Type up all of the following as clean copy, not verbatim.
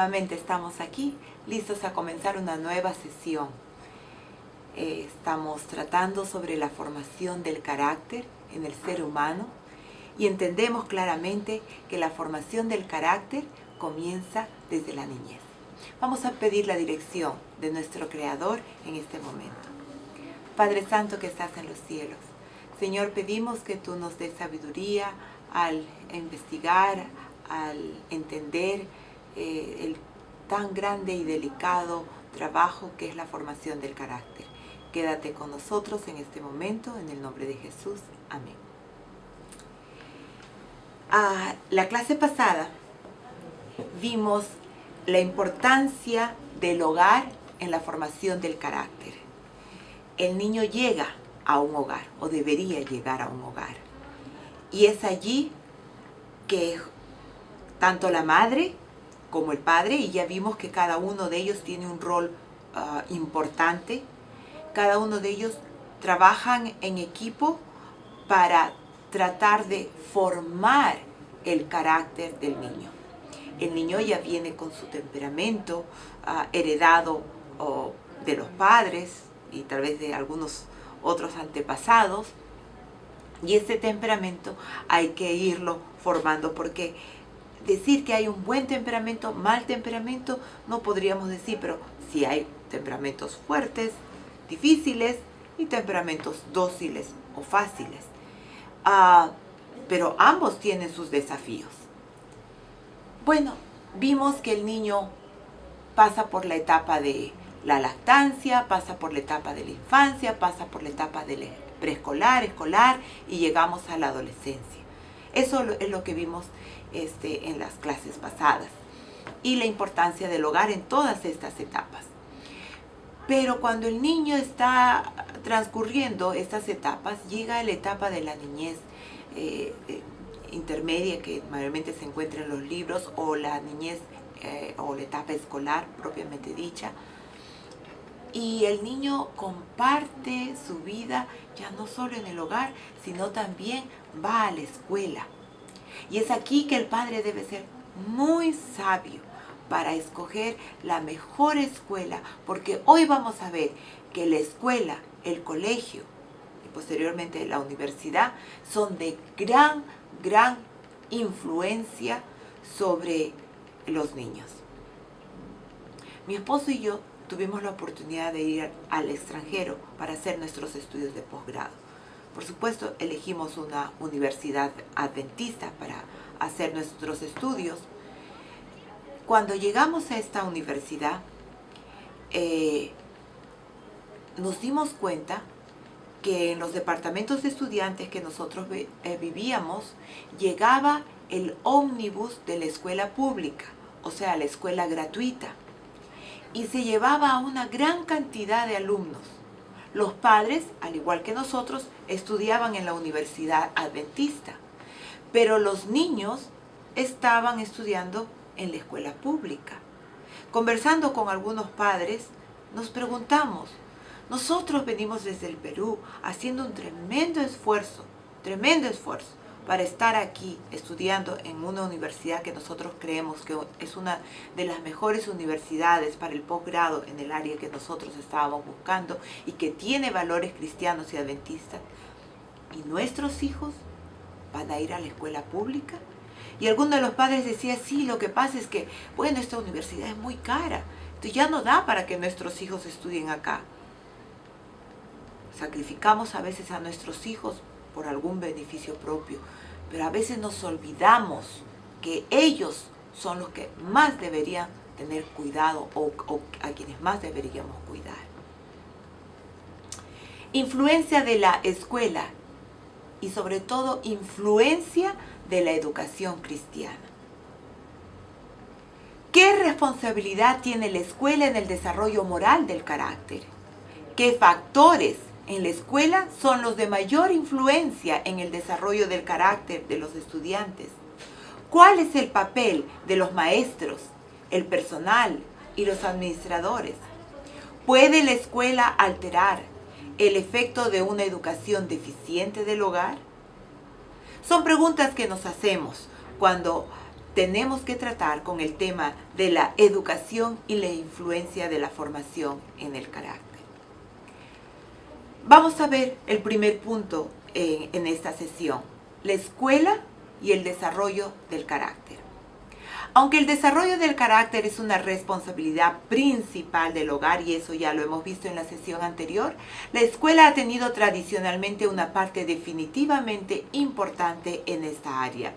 Nuevamente estamos aquí, listos a comenzar una nueva sesión. Estamos tratando sobre la formación del carácter en el ser humano y entendemos claramente que la formación del carácter comienza desde la niñez. Vamos a pedir la dirección de nuestro Creador en este momento. Padre Santo que estás en los cielos, Señor, pedimos que tú nos des sabiduría al investigar, al entender el tan grande y delicado trabajo que es la formación del carácter. Quédate con nosotros en este momento, en el nombre de Jesús. Amén. La clase pasada vimos la importancia del hogar en la formación del carácter. El niño llega a un hogar, o debería llegar a un hogar. Y es allí que tanto la madre como el padre, y ya vimos que cada uno de ellos tiene un rol importante, cada uno de ellos trabajan en equipo para tratar de formar el carácter del niño. El niño ya viene con su temperamento heredado de los padres y tal vez de algunos otros antepasados, y ese temperamento hay que irlo formando, porque decir que hay un buen temperamento, mal temperamento, no podríamos decir, pero sí hay temperamentos fuertes, difíciles, y temperamentos dóciles o fáciles. Pero ambos tienen sus desafíos. Bueno, vimos que el niño pasa por la etapa de la lactancia, pasa por la etapa de la infancia, pasa por la etapa del preescolar, escolar, y llegamos a la adolescencia. Eso es lo que vimos en las clases pasadas, y la importancia del hogar en todas estas etapas. Pero cuando el niño está transcurriendo estas etapas, llega la etapa de la niñez intermedia, que mayormente se encuentra en los libros, o la niñez o la etapa escolar propiamente dicha. Y el niño comparte su vida ya no solo en el hogar, sino también va a la escuela. Y es aquí que el padre debe ser muy sabio para escoger la mejor escuela, porque hoy vamos a ver que la escuela, el colegio y posteriormente la universidad son de gran influencia sobre los niños. Mi esposo y yo tuvimos la oportunidad de ir al extranjero para hacer nuestros estudios de posgrado. Por supuesto, elegimos una universidad adventista para hacer nuestros estudios. Cuando llegamos a esta universidad, nos dimos cuenta que en los departamentos de estudiantes que nosotros vivíamos, llegaba el ómnibus de la escuela pública, o sea, la escuela gratuita, y se llevaba a una gran cantidad de alumnos. Los padres, al igual que nosotros, estudiaban en la universidad adventista, pero los niños estaban estudiando en la escuela pública. Conversando con algunos padres, nos preguntamos, nosotros venimos desde el Perú haciendo un tremendo esfuerzo para estar aquí estudiando en una universidad que nosotros creemos que es una de las mejores universidades para el posgrado en el área que nosotros estábamos buscando y que tiene valores cristianos y adventistas. ¿Y nuestros hijos van a ir a la escuela pública? Y algunos de los padres decían, sí, lo que pasa es que, bueno, esta universidad es muy cara, entonces ya no da para que nuestros hijos estudien acá. Sacrificamos a veces a nuestros hijos por algún beneficio propio, pero a veces nos olvidamos que ellos son los que más deberían tener cuidado o a quienes más deberíamos cuidar. Influencia de la escuela y sobre todo influencia de la educación cristiana. ¿Qué responsabilidad tiene la escuela en el desarrollo moral del carácter? ¿Qué factores en la escuela son los de mayor influencia en el desarrollo del carácter de los estudiantes? ¿Cuál es el papel de los maestros, el personal y los administradores? ¿Puede la escuela alterar el efecto de una educación deficiente del hogar? Son preguntas que nos hacemos cuando tenemos que tratar con el tema de la educación y la influencia de la formación en el carácter. Vamos a ver el primer punto en esta sesión, la escuela y el desarrollo del carácter. Aunque el desarrollo del carácter es una responsabilidad principal del hogar, y eso ya lo hemos visto en la sesión anterior, la escuela ha tenido tradicionalmente una parte definitivamente importante en esta área.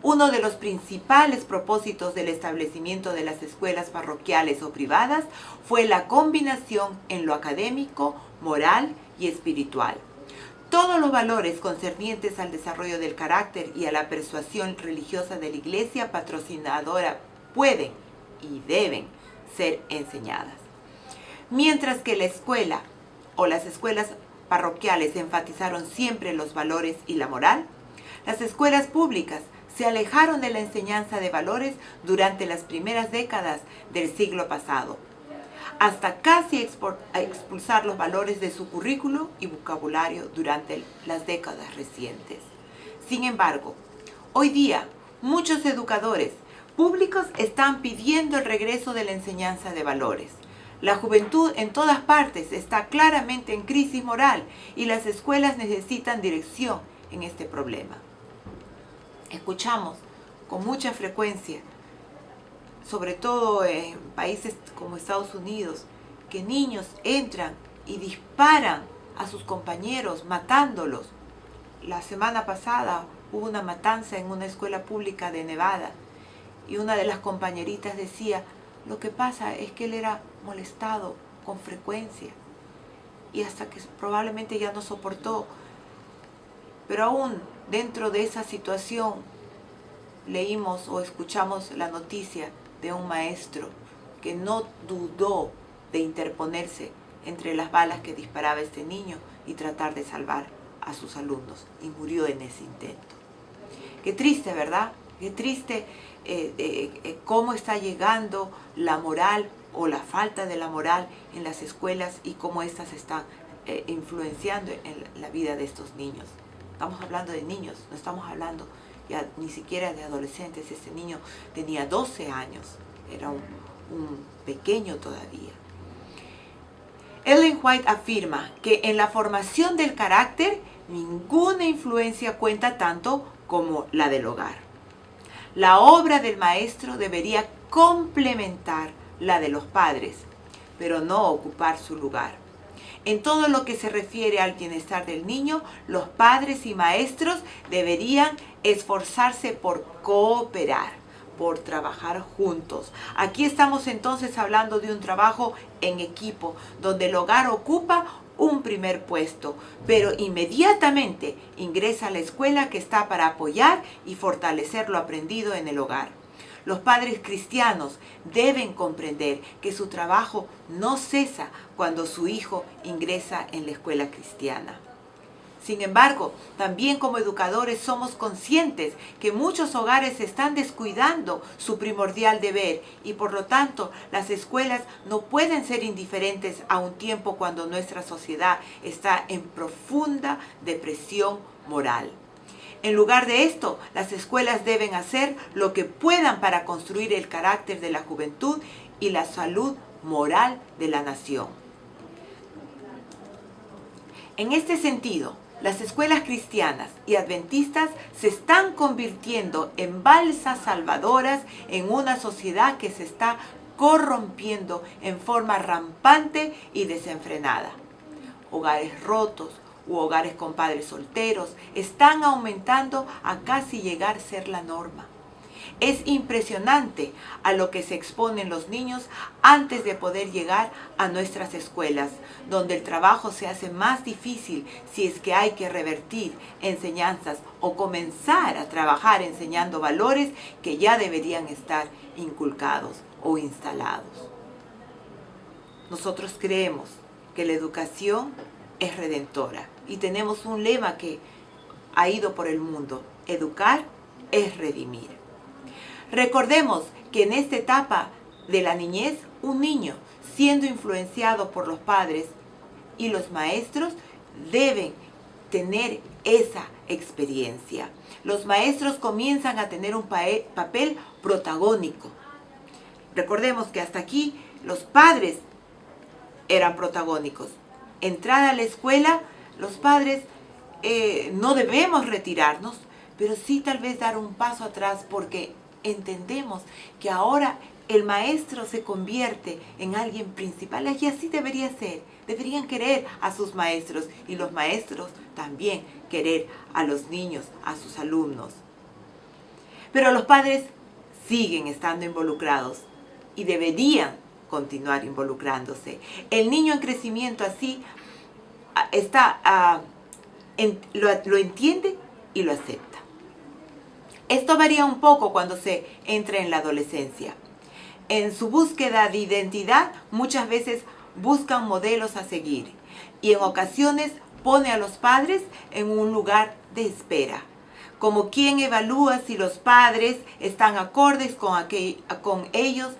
Uno de los principales propósitos del establecimiento de las escuelas parroquiales o privadas fue la combinación en lo académico, moral y espiritual. Todos los valores concernientes al desarrollo del carácter y a la persuasión religiosa de la Iglesia patrocinadora pueden y deben ser enseñadas. Mientras que la escuela o las escuelas parroquiales enfatizaron siempre los valores y la moral, las escuelas públicas se alejaron de la enseñanza de valores durante las primeras décadas del siglo pasado, hasta casi expulsar los valores de su currículo y vocabulario durante las décadas recientes. Sin embargo, hoy día muchos educadores públicos están pidiendo el regreso de la enseñanza de valores. La juventud en todas partes está claramente en crisis moral y las escuelas necesitan dirección en este problema. Escuchamos con mucha frecuencia, sobre todo en países como Estados Unidos, que niños entran y disparan a sus compañeros, matándolos. La semana pasada hubo una matanza en una escuela pública de Nevada y una de las compañeritas decía, lo que pasa es que él era molestado con frecuencia y hasta que probablemente ya no soportó. Pero aún dentro de esa situación leímos o escuchamos la noticia de un maestro que no dudó de interponerse entre las balas que disparaba este niño y tratar de salvar a sus alumnos, y murió en ese intento. Qué triste, ¿verdad? Qué triste cómo está llegando la moral o la falta de la moral en las escuelas y cómo éstas están influenciando en la vida de estos niños. Estamos hablando de niños, no estamos hablando ya ni siquiera de adolescentes. Este niño tenía 12 años, era un pequeño todavía. Ellen White afirma que en la formación del carácter ninguna influencia cuenta tanto como la del hogar. La obra del maestro debería complementar la de los padres, pero no ocupar su lugar. En todo lo que se refiere al bienestar del niño, los padres y maestros deberían esforzarse por cooperar, por trabajar juntos. Aquí estamos entonces hablando de un trabajo en equipo, donde el hogar ocupa un primer puesto, pero inmediatamente ingresa a la escuela que está para apoyar y fortalecer lo aprendido en el hogar. Los padres cristianos deben comprender que su trabajo no cesa cuando su hijo ingresa en la escuela cristiana. Sin embargo, también como educadores somos conscientes que muchos hogares están descuidando su primordial deber y por lo tanto las escuelas no pueden ser indiferentes a un tiempo cuando nuestra sociedad está en profunda depresión moral. En lugar de esto, las escuelas deben hacer lo que puedan para construir el carácter de la juventud y la salud moral de la nación. En este sentido, las escuelas cristianas y adventistas se están convirtiendo en balsas salvadoras en una sociedad que se está corrompiendo en forma rampante y desenfrenada. Hogares rotos u hogares con padres solteros están aumentando a casi llegar a ser la norma. Es impresionante a lo que se exponen los niños antes de poder llegar a nuestras escuelas, donde el trabajo se hace más difícil si es que hay que revertir enseñanzas o comenzar a trabajar enseñando valores que ya deberían estar inculcados o instalados. Nosotros creemos que la educación es redentora y tenemos un lema que ha ido por el mundo: educar es redimir. Recordemos que en esta etapa de la niñez, un niño, siendo influenciado por los padres y los maestros, deben tener esa experiencia. Los maestros comienzan a tener un papel protagónico. Recordemos que hasta aquí los padres eran protagónicos. Entrada a la escuela, los padres no debemos retirarnos, pero sí tal vez dar un paso atrás porque entendemos que ahora el maestro se convierte en alguien principal y así debería ser. Deberían querer a sus maestros y los maestros también querer a los niños, a sus alumnos. Pero los padres siguen estando involucrados y deberían continuar involucrándose. El niño en crecimiento así lo entiende y lo acepta. Esto varía un poco cuando se entra en la adolescencia. En su búsqueda de identidad, muchas veces buscan modelos a seguir y en ocasiones pone a los padres en un lugar de espera, como quien evalúa si los padres están acordes con ellos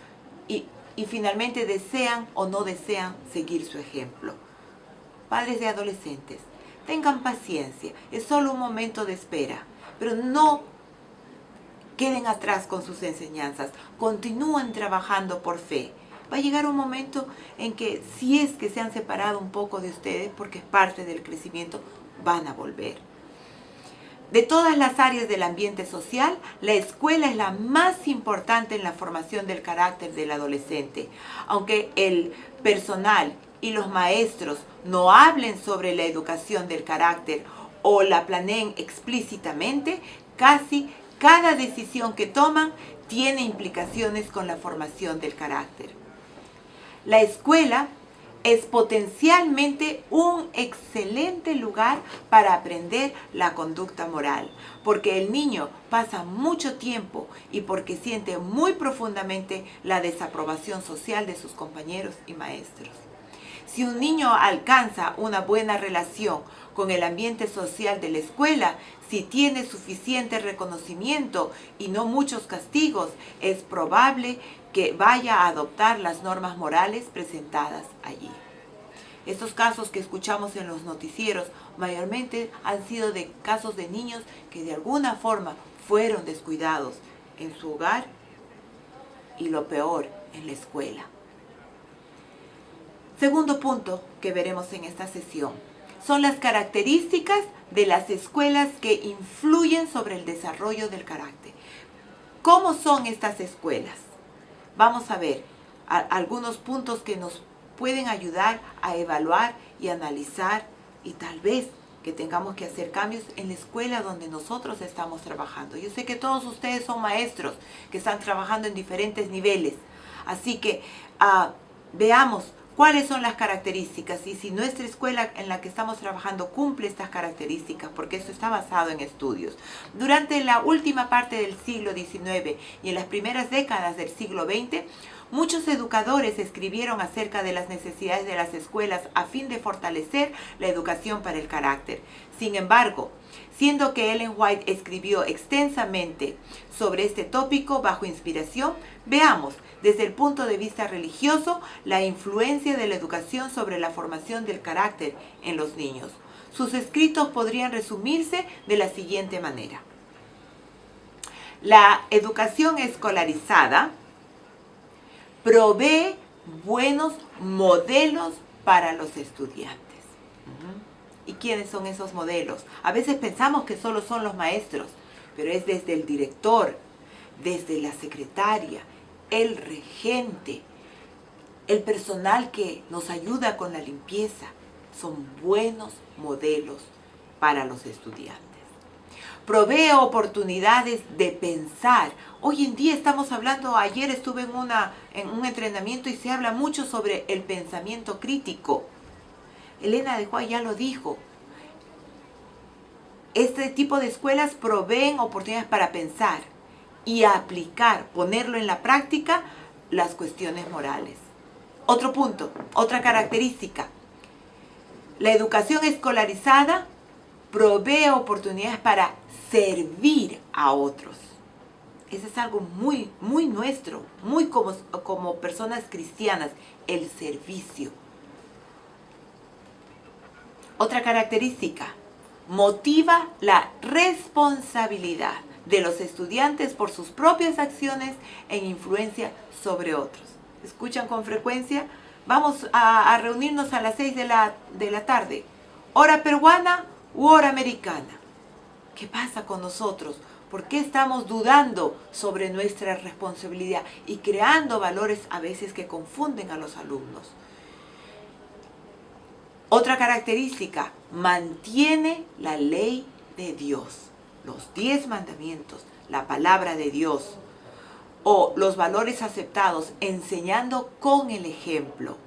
y finalmente desean o no desean seguir su ejemplo. Padres de adolescentes, tengan paciencia, es solo un momento de espera, pero no queden atrás con sus enseñanzas, continúen trabajando por fe. Va a llegar un momento en que si es que se han separado un poco de ustedes, porque es parte del crecimiento, van a volver. De todas las áreas del ambiente social, la escuela es la más importante en la formación del carácter del adolescente. Aunque el personal y los maestros no hablen sobre la educación del carácter o la planeen explícitamente, casi cada decisión que toman tiene implicaciones con la formación del carácter. La escuela es potencialmente un excelente lugar para aprender la conducta moral, porque el niño pasa mucho tiempo y porque siente muy profundamente la desaprobación social de sus compañeros y maestros. Si un niño alcanza una buena relación con el ambiente social de la escuela, si tiene suficiente reconocimiento y no muchos castigos, es probable que vaya a adoptar las normas morales presentadas allí. Estos casos que escuchamos en los noticieros mayormente han sido de casos de niños que de alguna forma fueron descuidados en su hogar y lo peor, en la escuela. Segundo punto que veremos en esta sesión son las características de las escuelas que influyen sobre el desarrollo del carácter. ¿Cómo son estas escuelas? Vamos a ver algunos puntos que nos pueden ayudar a evaluar y analizar y tal vez que tengamos que hacer cambios en la escuela donde nosotros estamos trabajando. Yo sé que todos ustedes son maestros que están trabajando en diferentes niveles, así que veamos cuáles son las características y si nuestra escuela en la que estamos trabajando cumple estas características, porque esto está basado en estudios. Durante la última parte del siglo XIX y en las primeras décadas del siglo XX, muchos educadores escribieron acerca de las necesidades de las escuelas a fin de fortalecer la educación para el carácter. Sin embargo, siendo que Ellen White escribió extensamente sobre este tópico bajo inspiración, veamos desde el punto de vista religioso la influencia de la educación sobre la formación del carácter en los niños. Sus escritos podrían resumirse de la siguiente manera. La educación escolarizada provee buenos modelos para los estudiantes. ¿Y quiénes son esos modelos? A veces pensamos que solo son los maestros, pero es desde el director, desde la secretaria, el regente, el personal que nos ayuda con la limpieza. Son buenos modelos para los estudiantes. Provee oportunidades de pensar. Hoy en día estamos hablando, ayer estuve en un entrenamiento y se habla mucho sobre el pensamiento crítico. Elena de Juárez ya lo dijo. Este tipo de escuelas proveen oportunidades para pensar y aplicar, ponerlo en la práctica, las cuestiones morales. Otro punto, otra característica. La educación escolarizada provee oportunidades para servir a otros. Eso es algo muy, muy nuestro, muy como personas cristianas, el servicio. Otra característica, motiva la responsabilidad de los estudiantes por sus propias acciones en influencia sobre otros. ¿Escuchan con frecuencia? Vamos a reunirnos a las 6 de la tarde. ¿Hora peruana u hora americana? ¿Qué pasa con nosotros? ¿Por qué estamos dudando sobre nuestra responsabilidad y creando valores a veces que confunden a los alumnos? Otra característica, mantiene la ley de Dios, los 10 mandamientos, la palabra de Dios o los valores aceptados, enseñando con el ejemplo.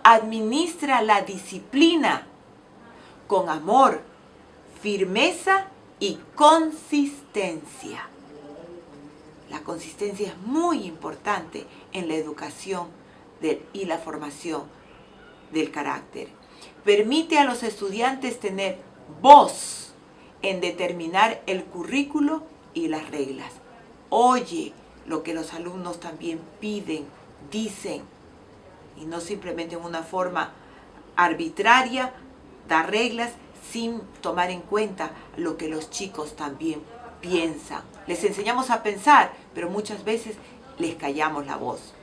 Administra la disciplina con amor, firmeza y consistencia. La consistencia es muy importante en la educación y la formación del carácter. Permite a los estudiantes tener voz en determinar el currículo y las reglas. Oye lo que los alumnos también piden, dicen, y no simplemente en una forma arbitraria, da reglas sin tomar en cuenta lo que los chicos también piensan. Les enseñamos a pensar, pero muchas veces les callamos la voz.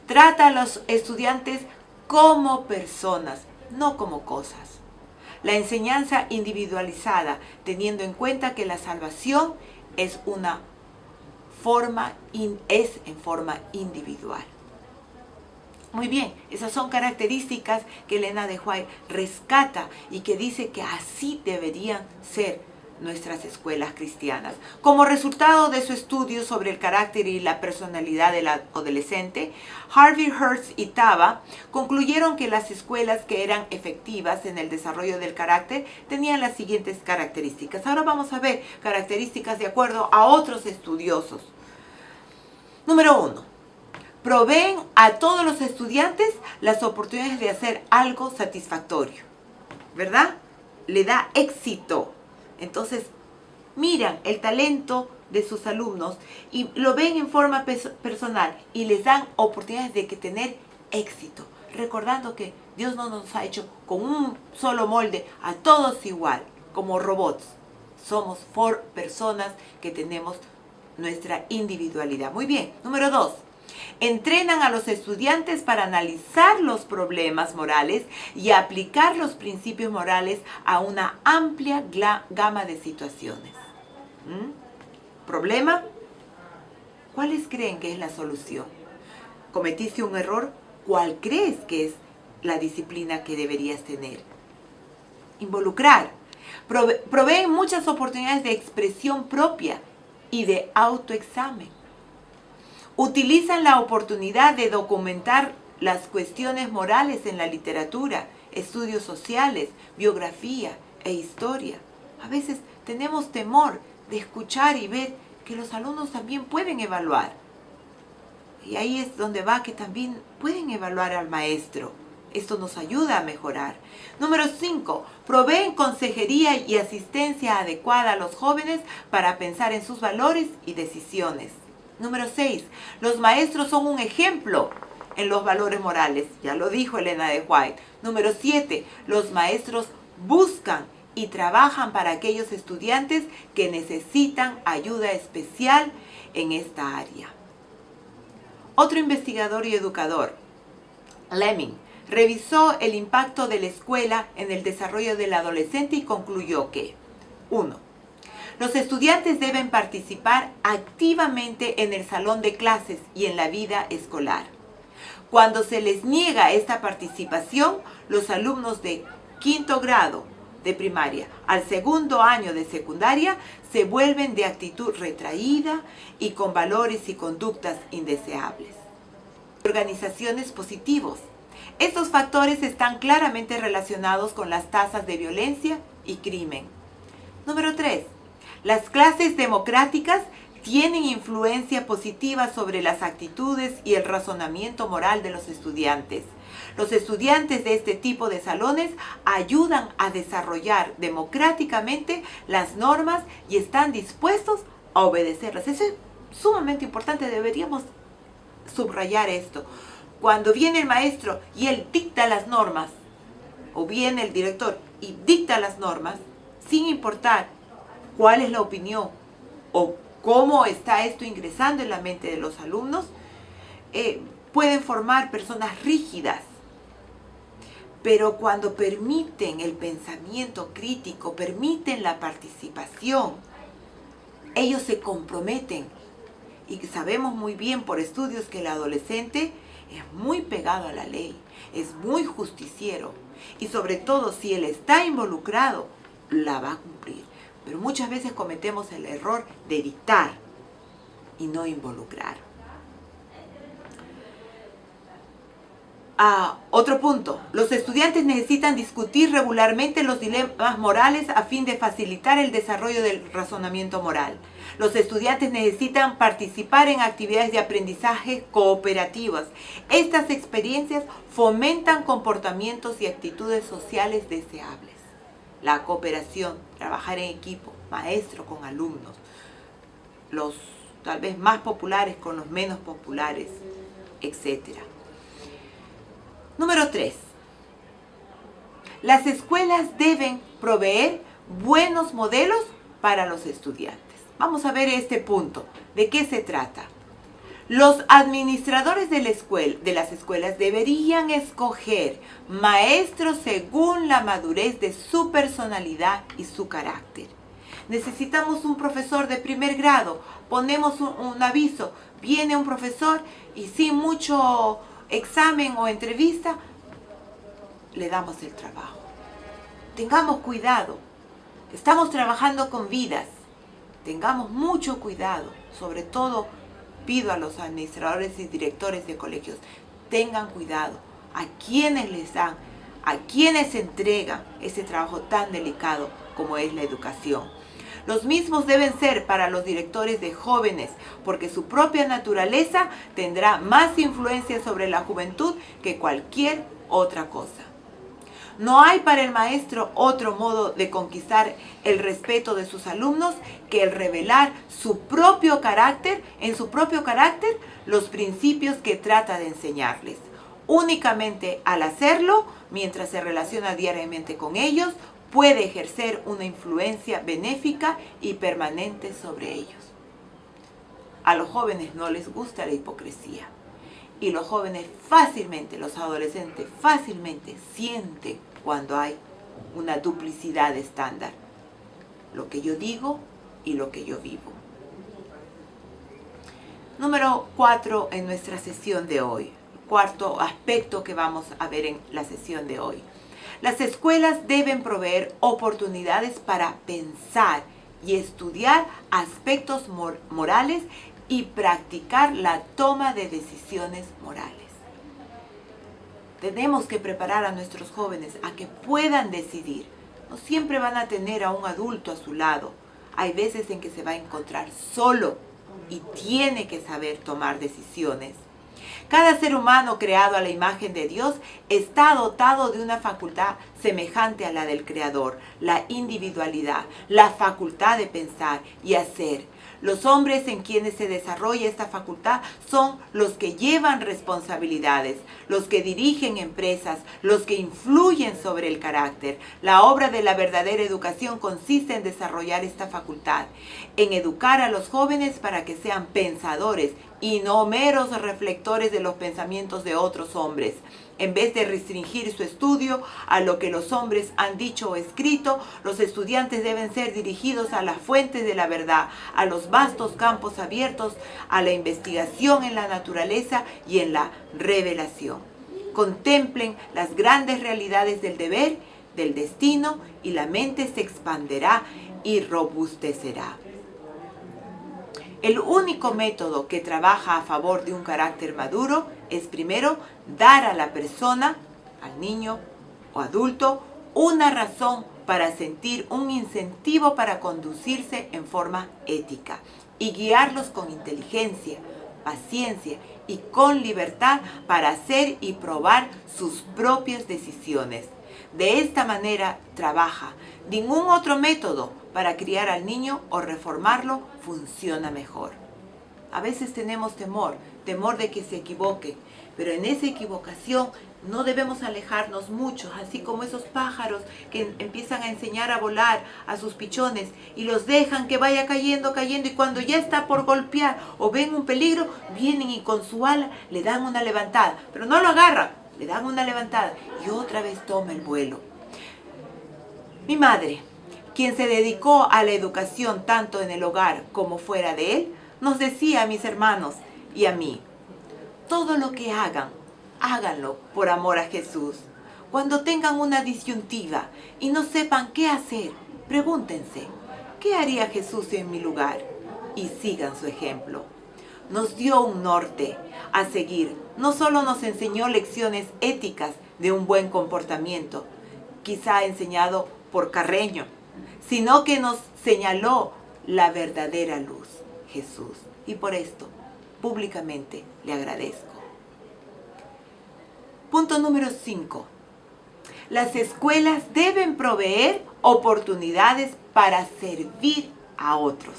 Trata a los estudiantes como personas, no como cosas. La enseñanza individualizada, teniendo en cuenta que la salvación es en forma individual. Muy bien, esas son características que Elena de White rescata y que dice que así deberían ser nuestras escuelas cristianas. Como resultado de su estudio sobre el carácter y la personalidad del adolescente, Harvey, Hertz y Tava concluyeron que las escuelas que eran efectivas en el desarrollo del carácter tenían las siguientes características. Ahora vamos a ver características de acuerdo a otros estudiosos. Número 1. Proveen a todos los estudiantes las oportunidades de hacer algo satisfactorio, ¿verdad? Le da éxito. Entonces, miran el talento de sus alumnos y lo ven en forma personal y les dan oportunidades de tener éxito. Recordando que Dios no nos ha hecho con un solo molde a todos igual, como robots. Somos personas que tenemos nuestra individualidad. Muy bien. Número 2. Entrenan a los estudiantes para analizar los problemas morales y aplicar los principios morales a una amplia gama de situaciones. ¿Problema? ¿Cuáles creen que es la solución? ¿Cometiste un error? ¿Cuál crees que es la disciplina que deberías tener? Involucrar. Proveen muchas oportunidades de expresión propia y de autoexamen. Utilizan la oportunidad de documentar las cuestiones morales en la literatura, estudios sociales, biografía e historia. A veces tenemos temor de escuchar y ver que los alumnos también pueden evaluar. Y ahí es donde va que también pueden evaluar al maestro. Esto nos ayuda a mejorar. Número 5. Proveen consejería y asistencia adecuada a los jóvenes para pensar en sus valores y decisiones. Número 6. Los maestros son un ejemplo en los valores morales. Ya lo dijo Elena de White. Número 7. Los maestros buscan y trabajan para aquellos estudiantes que necesitan ayuda especial en esta área. Otro investigador y educador, Lemming, revisó el impacto de la escuela en el desarrollo del adolescente y concluyó que 1. Los estudiantes deben participar activamente en el salón de clases y en la vida escolar. Cuando se les niega esta participación, los alumnos de 5º grado de primaria al 2º año de secundaria se vuelven de actitud retraída y con valores y conductas indeseables. Organizaciones positivos. Estos factores están claramente relacionados con las tasas de violencia y crimen. Número 3. Las clases democráticas tienen influencia positiva sobre las actitudes y el razonamiento moral de los estudiantes. Los estudiantes de este tipo de salones ayudan a desarrollar democráticamente las normas y están dispuestos a obedecerlas. Eso es sumamente importante, deberíamos subrayar esto. Cuando viene el maestro y él dicta las normas, o viene el director y dicta las normas, sin importar cuál es la opinión o cómo está esto ingresando en la mente de los alumnos, pueden formar personas rígidas. Pero cuando permiten el pensamiento crítico, permiten la participación, ellos se comprometen. Y sabemos muy bien por estudios que el adolescente es muy pegado a la ley, es muy justiciero. Y sobre todo si él está involucrado, la va a cumplir. Pero muchas veces cometemos el error de dictar y no involucrar. Otro punto, los estudiantes necesitan discutir regularmente los dilemas morales a fin de facilitar el desarrollo del razonamiento moral. Los estudiantes necesitan participar en actividades de aprendizaje cooperativas. Estas experiencias fomentan comportamientos y actitudes sociales deseables. La cooperación, trabajar en equipo, maestro con alumnos, los tal vez más populares con los menos populares, etc. Número 3. Las escuelas deben proveer buenos modelos para los estudiantes. Vamos a ver este punto. ¿De qué se trata? Los administradores de las escuelas deberían escoger maestros según la madurez de su personalidad y su carácter. Necesitamos un profesor de primer grado. Ponemos un aviso. Viene un profesor y sin mucho examen o entrevista, le damos el trabajo. Tengamos cuidado. Estamos trabajando con vidas. Tengamos mucho cuidado. Sobre todo, pido a los administradores y directores de colegios, tengan cuidado a quienes les dan, a quienes entregan ese trabajo tan delicado como es la educación. Los mismos deben ser para los directores de jóvenes, porque su propia naturaleza tendrá más influencia sobre la juventud que cualquier otra cosa. No hay para el maestro otro modo de conquistar el respeto de sus alumnos que el revelar su propio carácter, en su propio carácter, los principios que trata de enseñarles. Únicamente al hacerlo, mientras se relaciona diariamente con ellos, puede ejercer una influencia benéfica y permanente sobre ellos. A los jóvenes no les gusta la hipocresía. Y los jóvenes fácilmente, los adolescentes fácilmente sienten cuando hay una duplicidad de estándar. Lo que yo digo y lo que yo vivo. Número 4 en nuestra sesión de hoy. Cuarto aspecto que vamos a ver en la sesión de hoy. Las escuelas deben proveer oportunidades para pensar y estudiar aspectos morales y practicar la toma de decisiones morales. Tenemos que preparar a nuestros jóvenes a que puedan decidir. No siempre van a tener a un adulto a su lado. Hay veces en que se va a encontrar solo y tiene que saber tomar decisiones. Cada ser humano creado a la imagen de Dios está dotado de una facultad semejante a la del Creador, la individualidad, la facultad de pensar y hacer. Los hombres en quienes se desarrolla esta facultad son los que llevan responsabilidades, los que dirigen empresas, los que influyen sobre el carácter. La obra de la verdadera educación consiste en desarrollar esta facultad, en educar a los jóvenes para que sean pensadores y no meros reflectores de los pensamientos de otros hombres. En vez de restringir su estudio a lo que los hombres han dicho o escrito, los estudiantes deben ser dirigidos a las fuentes de la verdad, a los vastos campos abiertos, a la investigación en la naturaleza y en la revelación. Contemplen las grandes realidades del deber, del destino, y la mente se expanderá y robustecerá. El único método que trabaja a favor de un carácter maduro es primero dar a la persona, al niño o adulto, una razón para sentir un incentivo para conducirse en forma ética y guiarlos con inteligencia, paciencia y con libertad para hacer y probar sus propias decisiones. De esta manera trabaja. Ningún otro método para criar al niño o reformarlo funciona mejor. A veces tenemos temor de que se equivoque, pero en esa equivocación No debemos alejarnos mucho, así como esos pájaros que empiezan a enseñar a volar a sus pichones y los dejan que vaya cayendo, cayendo, y cuando ya está por golpear o ven un peligro, vienen y con su ala le dan una levantada, pero no lo agarran, le dan una levantada y otra vez toma el vuelo. Mi madre, quien se dedicó a la educación tanto en el hogar como fuera de él, nos decía a mis hermanos y a mí: todo lo que hagan, háganlo por amor a Jesús. Cuando tengan una disyuntiva y no sepan qué hacer, pregúntense: ¿qué haría Jesús en mi lugar? Y sigan su ejemplo. Nos dio un norte a seguir. No solo nos enseñó lecciones éticas de un buen comportamiento, quizá enseñado por Carreño, sino que nos señaló la verdadera luz, Jesús. Y por esto, públicamente, le agradezco. Punto número 5. Las escuelas deben proveer oportunidades para servir a otros.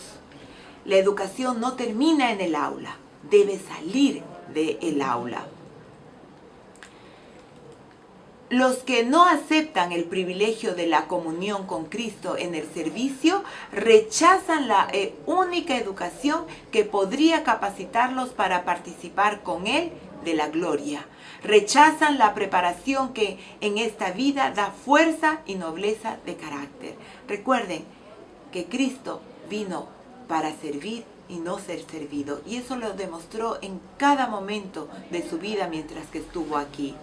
La educación no termina en el aula, debe salir del aula. Los que no aceptan el privilegio de la comunión con Cristo en el servicio rechazan la única educación que podría capacitarlos para participar con Él de la gloria. Rechazan la preparación que en esta vida da fuerza y nobleza de carácter. Recuerden que Cristo vino para servir y no ser servido, y eso lo demostró en cada momento de su vida mientras que estuvo aquí.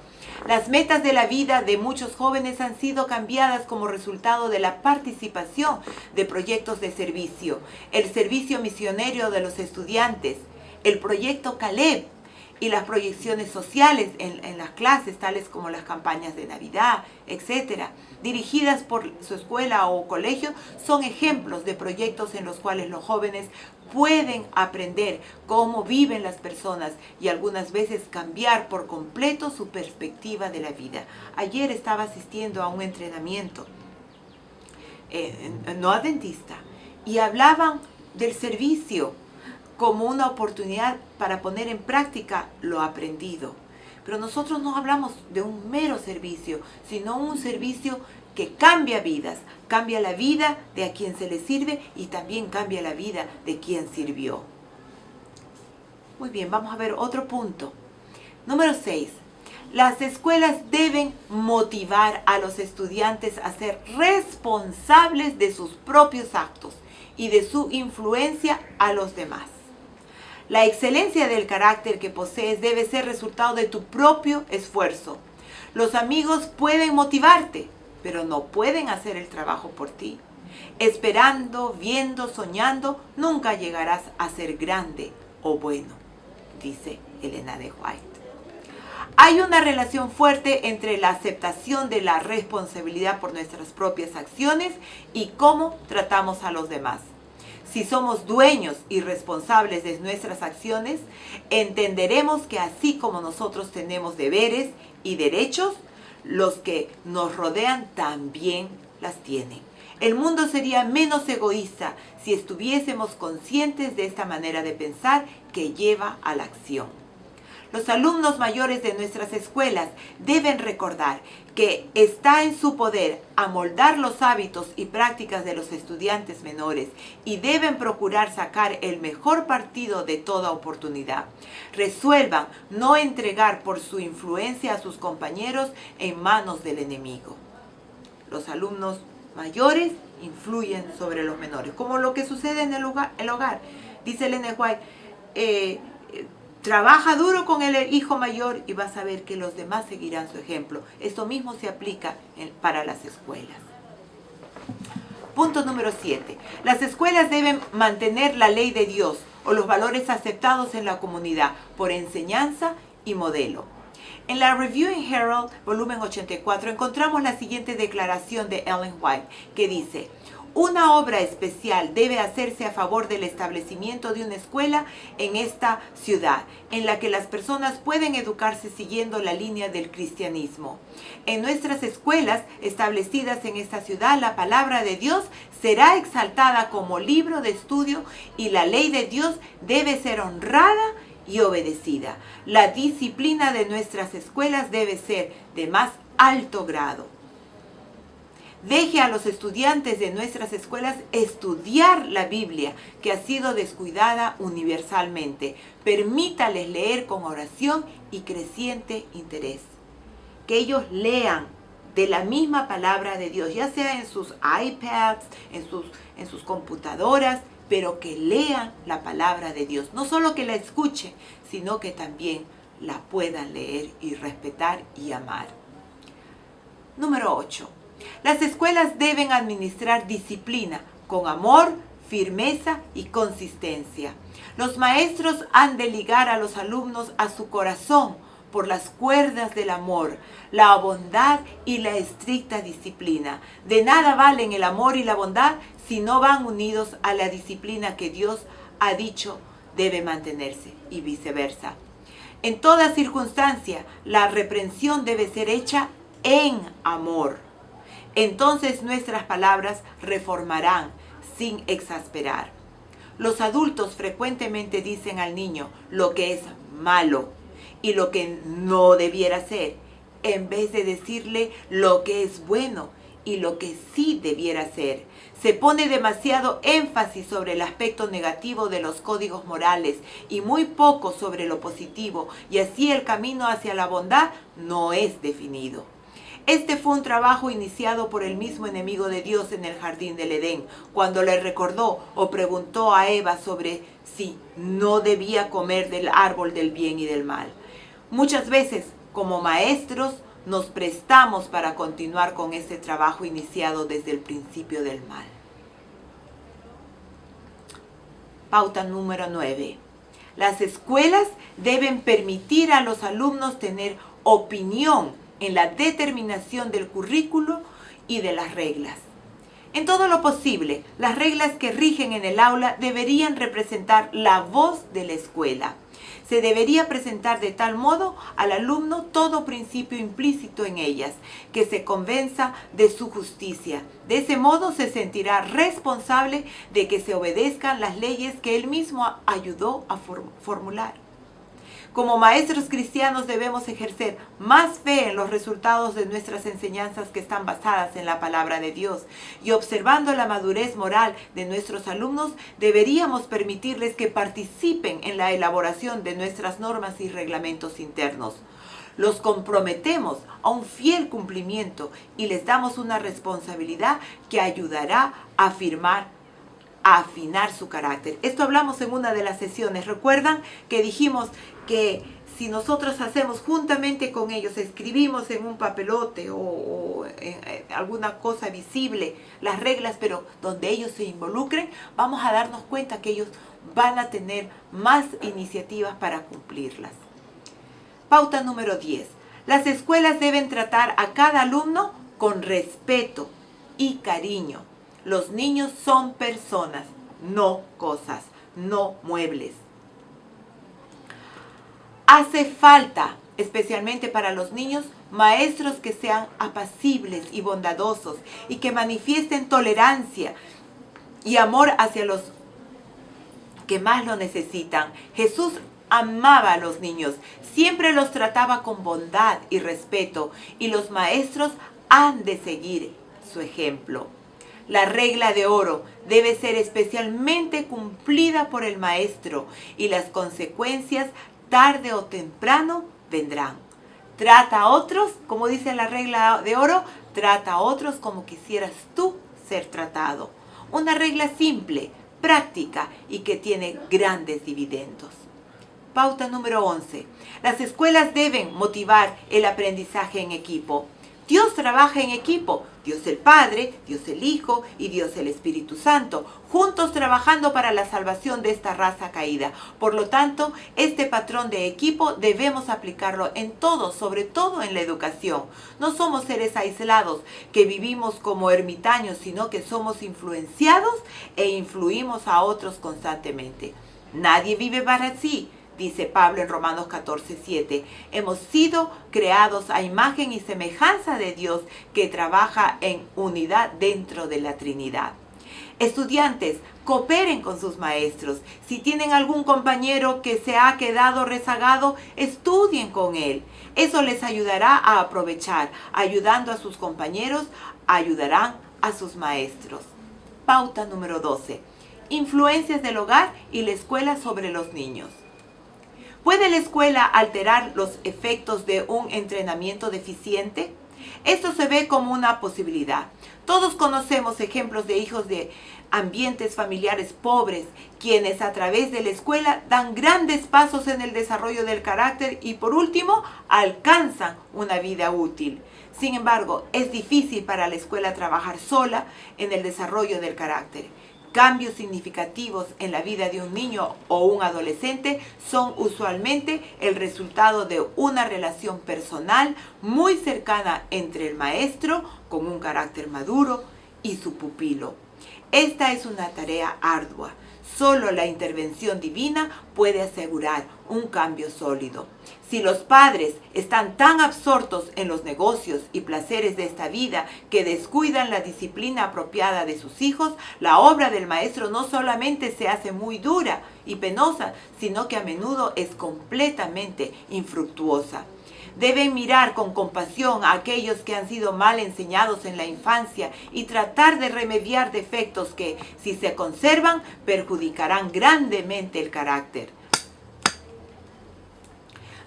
Las metas de la vida de muchos jóvenes han sido cambiadas como resultado de la participación de proyectos de servicio. El servicio misionero de los estudiantes, el proyecto Caleb y las proyecciones sociales en las clases, tales como las campañas de Navidad, etcétera, dirigidas por su escuela o colegio, son ejemplos de proyectos en los cuales los jóvenes pueden aprender cómo viven las personas y algunas veces cambiar por completo su perspectiva de la vida. Ayer estaba asistiendo a un entrenamiento no adventista y hablaban del servicio como una oportunidad para poner en práctica lo aprendido. Pero nosotros no hablamos de un mero servicio, sino un servicio que cambia vidas, cambia la vida de a quien se le sirve y también cambia la vida de quien sirvió. Muy bien, vamos a ver otro punto. Número 6. Las escuelas deben motivar a los estudiantes a ser responsables de sus propios actos y de su influencia a los demás. La excelencia del carácter que posees debe ser resultado de tu propio esfuerzo. Los amigos pueden motivarte, pero no pueden hacer el trabajo por ti. Esperando, viendo, soñando, nunca llegarás a ser grande o bueno, dice Elena de White. Hay una relación fuerte entre la aceptación de la responsabilidad por nuestras propias acciones y cómo tratamos a los demás. Si somos dueños y responsables de nuestras acciones, entenderemos que así como nosotros tenemos deberes y derechos, los que nos rodean también las tienen. El mundo sería menos egoísta si estuviésemos conscientes de esta manera de pensar que lleva a la acción. Los alumnos mayores de nuestras escuelas deben recordar que está en su poder amoldar los hábitos y prácticas de los estudiantes menores y deben procurar sacar el mejor partido de toda oportunidad. Resuelvan no entregar por su influencia a sus compañeros en manos del enemigo. Los alumnos mayores influyen sobre los menores, como lo que sucede en el hogar. Dice Elena White, trabaja duro con el hijo mayor y vas a ver que los demás seguirán su ejemplo. Esto mismo se aplica para las escuelas. Punto número 7. Las escuelas deben mantener la ley de Dios o los valores aceptados en la comunidad por enseñanza y modelo. En la Reviewing Herald, volumen 84, encontramos la siguiente declaración de Ellen White, que dice: una obra especial debe hacerse a favor del establecimiento de una escuela en esta ciudad, en la que las personas pueden educarse siguiendo la línea del cristianismo. En nuestras escuelas establecidas en esta ciudad, la palabra de Dios será exaltada como libro de estudio y la ley de Dios debe ser honrada y obedecida. La disciplina de nuestras escuelas debe ser de más alto grado. Deje a los estudiantes de nuestras escuelas estudiar la Biblia, que ha sido descuidada universalmente. Permítales leer con oración y creciente interés. Que ellos lean de la misma palabra de Dios, ya sea en sus iPads, en sus computadoras, pero que lean la palabra de Dios. No solo que la escuchen, sino que también la puedan leer y respetar y amar. Número 8. Las escuelas deben administrar disciplina con amor, firmeza y consistencia. Los maestros han de ligar a los alumnos a su corazón por las cuerdas del amor, la bondad y la estricta disciplina. De nada valen el amor y la bondad si no van unidos a la disciplina que Dios ha dicho debe mantenerse, y viceversa. En toda circunstancia, la reprensión debe ser hecha en amor. Entonces nuestras palabras reformarán sin exasperar. Los adultos frecuentemente dicen al niño lo que es malo y lo que no debiera ser, en vez de decirle lo que es bueno y lo que sí debiera ser. Se pone demasiado énfasis sobre el aspecto negativo de los códigos morales y muy poco sobre lo positivo, y así el camino hacia la bondad no es definido. Este fue un trabajo iniciado por el mismo enemigo de Dios en el jardín del Edén, cuando le recordó o preguntó a Eva sobre si no debía comer del árbol del bien y del mal. Muchas veces, como maestros, nos prestamos para continuar con este trabajo iniciado desde el principio del mal. Pauta número 9. Las escuelas deben permitir a los alumnos tener opinión en la determinación del currículo y de las reglas. En todo lo posible, las reglas que rigen en el aula deberían representar la voz de la escuela. Se debería presentar de tal modo al alumno todo principio implícito en ellas, que se convenza de su justicia. De ese modo se sentirá responsable de que se obedezcan las leyes que él mismo ayudó a formular. Como maestros cristianos debemos ejercer más fe en los resultados de nuestras enseñanzas que están basadas en la palabra de Dios. Y observando la madurez moral de nuestros alumnos, deberíamos permitirles que participen en la elaboración de nuestras normas y reglamentos internos. Los comprometemos a un fiel cumplimiento y les damos una responsabilidad que ayudará a afinar su carácter. Esto hablamos en una de las sesiones. ¿Recuerdan que dijimos que si nosotros hacemos juntamente con ellos, escribimos en un papelote o en alguna cosa visible las reglas, pero donde ellos se involucren, vamos a darnos cuenta que ellos van a tener más iniciativas para cumplirlas? Pauta número 10. Las escuelas deben tratar a cada alumno con respeto y cariño. Los niños son personas, no cosas, no muebles. Hace falta, especialmente para los niños, maestros que sean apacibles y bondadosos y que manifiesten tolerancia y amor hacia los que más lo necesitan. Jesús amaba a los niños, siempre los trataba con bondad y respeto, y los maestros han de seguir su ejemplo. La regla de oro debe ser especialmente cumplida por el maestro, y las consecuencias tarde o temprano vendrán. Trata a otros, como dice la regla de oro, trata a otros como quisieras tú ser tratado. Una regla simple, práctica y que tiene grandes dividendos. Pauta número 11. Las escuelas deben motivar el aprendizaje en equipo. Dios trabaja en equipo, Dios el Padre, Dios el Hijo y Dios el Espíritu Santo, juntos trabajando para la salvación de esta raza caída. Por lo tanto, este patrón de equipo debemos aplicarlo en todo, sobre todo en la educación. No somos seres aislados que vivimos como ermitaños, sino que somos influenciados e influimos a otros constantemente. Nadie vive para sí, dice Pablo en Romanos 14:7. Hemos sido creados a imagen y semejanza de Dios, que trabaja en unidad dentro de la Trinidad. Estudiantes, cooperen con sus maestros. Si tienen algún compañero que se ha quedado rezagado, estudien con él. Eso les ayudará a aprovechar. Ayudando a sus compañeros, ayudarán a sus maestros. Pauta número 12. Influencias del hogar y la escuela sobre los niños. ¿Puede la escuela alterar los efectos de un entrenamiento deficiente? Esto se ve como una posibilidad. Todos conocemos ejemplos de hijos de ambientes familiares pobres, quienes a través de la escuela dan grandes pasos en el desarrollo del carácter y por último alcanzan una vida útil. Sin embargo, es difícil para la escuela trabajar sola en el desarrollo del carácter. Cambios significativos en la vida de un niño o un adolescente son usualmente el resultado de una relación personal muy cercana entre el maestro, con un carácter maduro, y su pupilo. Esta es una tarea ardua. Solo la intervención divina puede asegurar un cambio sólido. Si los padres están tan absortos en los negocios y placeres de esta vida que descuidan la disciplina apropiada de sus hijos, la obra del maestro no solamente se hace muy dura y penosa, sino que a menudo es completamente infructuosa. Deben mirar con compasión a aquellos que han sido mal enseñados en la infancia y tratar de remediar defectos que, si se conservan, perjudicarán grandemente el carácter.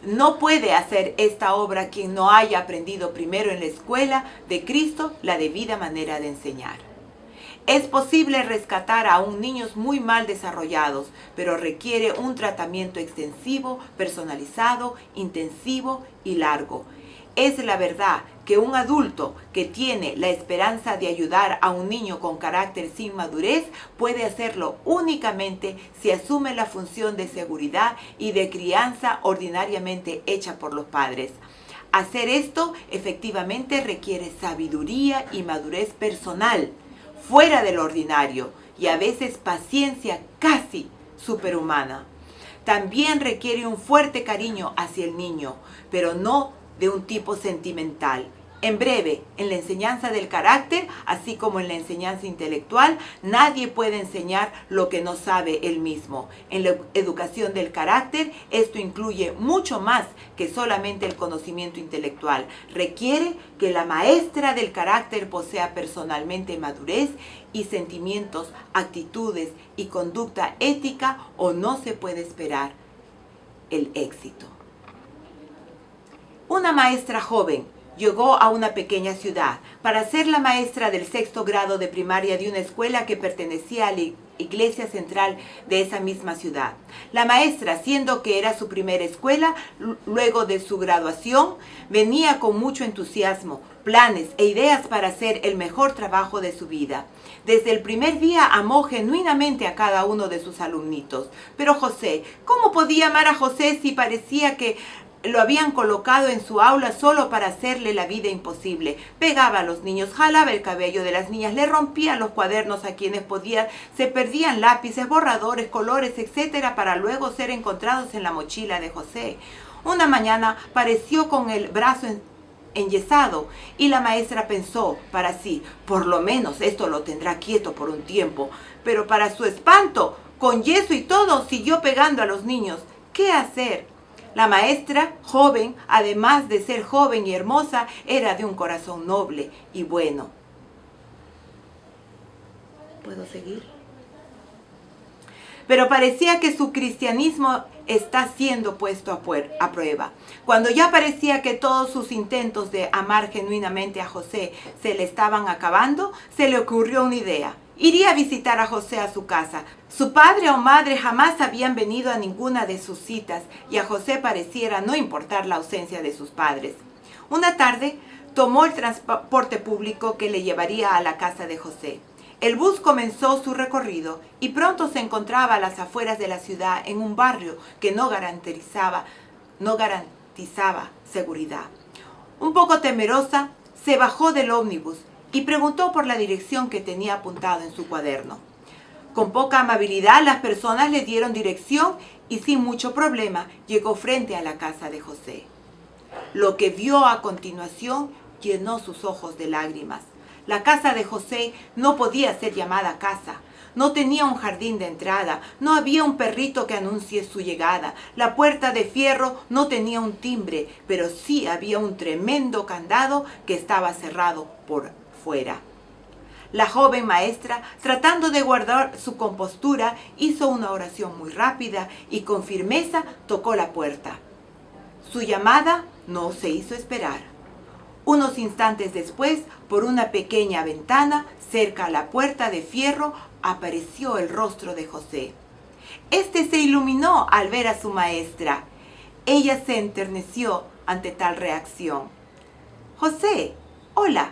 No puede hacer esta obra quien no haya aprendido primero en la escuela de Cristo la debida manera de enseñar. Es posible rescatar a niños muy mal desarrollados, pero requiere un tratamiento extensivo, personalizado, intensivo y largo. Es la verdad que un adulto que tiene la esperanza de ayudar a un niño con carácter sin madurez puede hacerlo únicamente si asume la función de seguridad y de crianza ordinariamente hecha por los padres. Hacer esto efectivamente requiere sabiduría y madurez personal, fuera del ordinario, y a veces paciencia casi superhumana. También requiere un fuerte cariño hacia el niño, pero no de un tipo sentimental. En breve, en la enseñanza del carácter, así como en la enseñanza intelectual, nadie puede enseñar lo que no sabe él mismo. En la educación del carácter, esto incluye mucho más que solamente el conocimiento intelectual. Requiere que la maestra del carácter posea personalmente madurez y sentimientos, actitudes y conducta ética, o no se puede esperar el éxito. Una maestra joven llegó a una pequeña ciudad para ser la maestra del 6º grado de primaria de una escuela que pertenecía a la iglesia central de esa misma ciudad. La maestra, siendo que era su primera escuela, luego de su graduación, venía con mucho entusiasmo, planes e ideas para hacer el mejor trabajo de su vida. Desde el primer día amó genuinamente a cada uno de sus alumnitos. Pero José, ¿cómo podía amar a José si parecía que lo habían colocado en su aula solo para hacerle la vida imposible? Pegaba a los niños, jalaba el cabello de las niñas, le rompía los cuadernos a quienes podía, se perdían lápices, borradores, colores, etcétera, para luego ser encontrados en la mochila de José. Una mañana apareció con el brazo enyesado y la maestra pensó para sí, por lo menos esto lo tendrá quieto por un tiempo. Pero para su espanto, con yeso y todo, siguió pegando a los niños. ¿Qué hacer? La maestra, joven, además de ser joven y hermosa, era de un corazón noble y bueno. ¿Puedo seguir? Pero parecía que su cristianismo está siendo puesto a prueba. Cuando ya parecía que todos sus intentos de amar genuinamente a José se le estaban acabando, se le ocurrió una idea. Iría a visitar a José a su casa. Su padre o madre jamás habían venido a ninguna de sus citas y a José pareciera no importar la ausencia de sus padres. Una tarde tomó el transporte público que le llevaría a la casa de José. El bus comenzó su recorrido y pronto se encontraba a las afueras de la ciudad en un barrio que no garantizaba seguridad. Un poco temerosa, se bajó del ómnibus y preguntó por la dirección que tenía apuntado en su cuaderno. Con poca amabilidad las personas le dieron dirección y sin mucho problema llegó frente a la casa de José. Lo que vio a continuación llenó sus ojos de lágrimas. La casa de José no podía ser llamada casa. No tenía un jardín de entrada, no había un perrito que anuncie su llegada. La puerta de fierro no tenía un timbre, pero sí había un tremendo candado que estaba cerrado por fuera. La joven maestra, tratando de guardar su compostura, hizo una oración muy rápida y con firmeza tocó la puerta. Su llamada no se hizo esperar. Unos instantes después, por una pequeña ventana cerca a la puerta de fierro, apareció el rostro de José. Este se iluminó al ver a su maestra. Ella se enterneció ante tal reacción. «José, hola,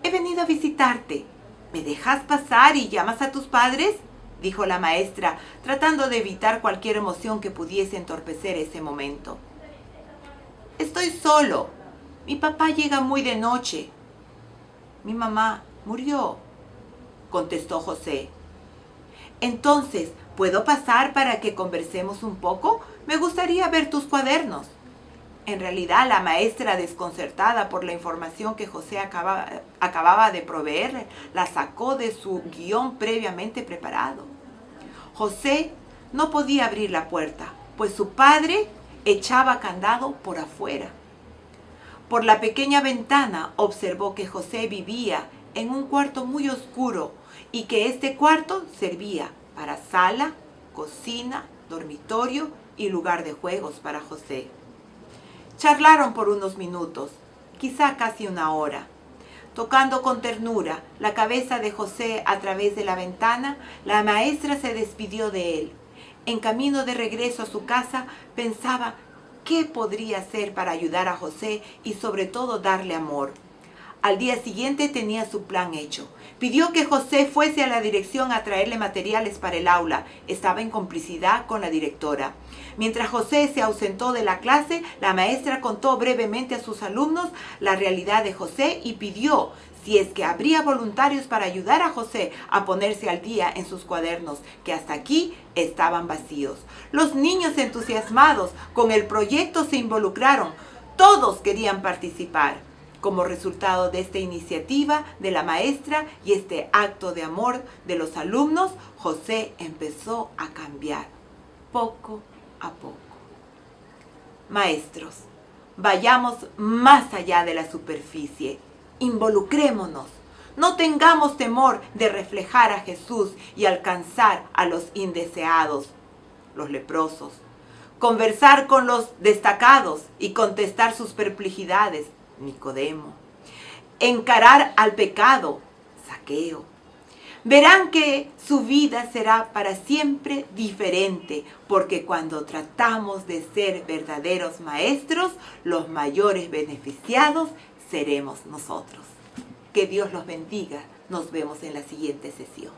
he venido a visitarte. ¿Me dejas pasar y llamas a tus padres?», dijo la maestra, tratando de evitar cualquier emoción que pudiese entorpecer ese momento. «Estoy solo. Mi papá llega muy de noche». «Mi mamá murió», contestó José. «Entonces, ¿puedo pasar para que conversemos un poco? Me gustaría ver tus cuadernos». En realidad, la maestra, desconcertada por la información que José acababa de proveer, la sacó de su guión previamente preparado. José no podía abrir la puerta, pues su padre echaba candado por afuera. Por la pequeña ventana observó que José vivía en un cuarto muy oscuro y que este cuarto servía para sala, cocina, dormitorio y lugar de juegos para José. Charlaron por unos minutos, quizá casi una hora. Tocando con ternura la cabeza de José a través de la ventana, la maestra se despidió de él. En camino de regreso a su casa, pensaba qué podría hacer para ayudar a José y sobre todo darle amor. Al día siguiente tenía su plan hecho. Pidió que José fuese a la dirección a traerle materiales para el aula. Estaba en complicidad con la directora. Mientras José se ausentó de la clase, la maestra contó brevemente a sus alumnos la realidad de José y pidió si es que habría voluntarios para ayudar a José a ponerse al día en sus cuadernos, que hasta aquí estaban vacíos. Los niños entusiasmados con el proyecto se involucraron. Todos querían participar. Como resultado de esta iniciativa de la maestra y este acto de amor de los alumnos, José empezó a cambiar poco a poco. Maestros, vayamos más allá de la superficie. Involucrémonos. No tengamos temor de reflejar a Jesús y alcanzar a los indeseados, los leprosos. Conversar con los destacados y contestar sus perplejidades, Nicodemo. Encarar al pecado, Zaqueo. Verán que su vida será para siempre diferente, porque cuando tratamos de ser verdaderos maestros, los mayores beneficiados seremos nosotros. Que Dios los bendiga. Nos vemos en la siguiente sesión.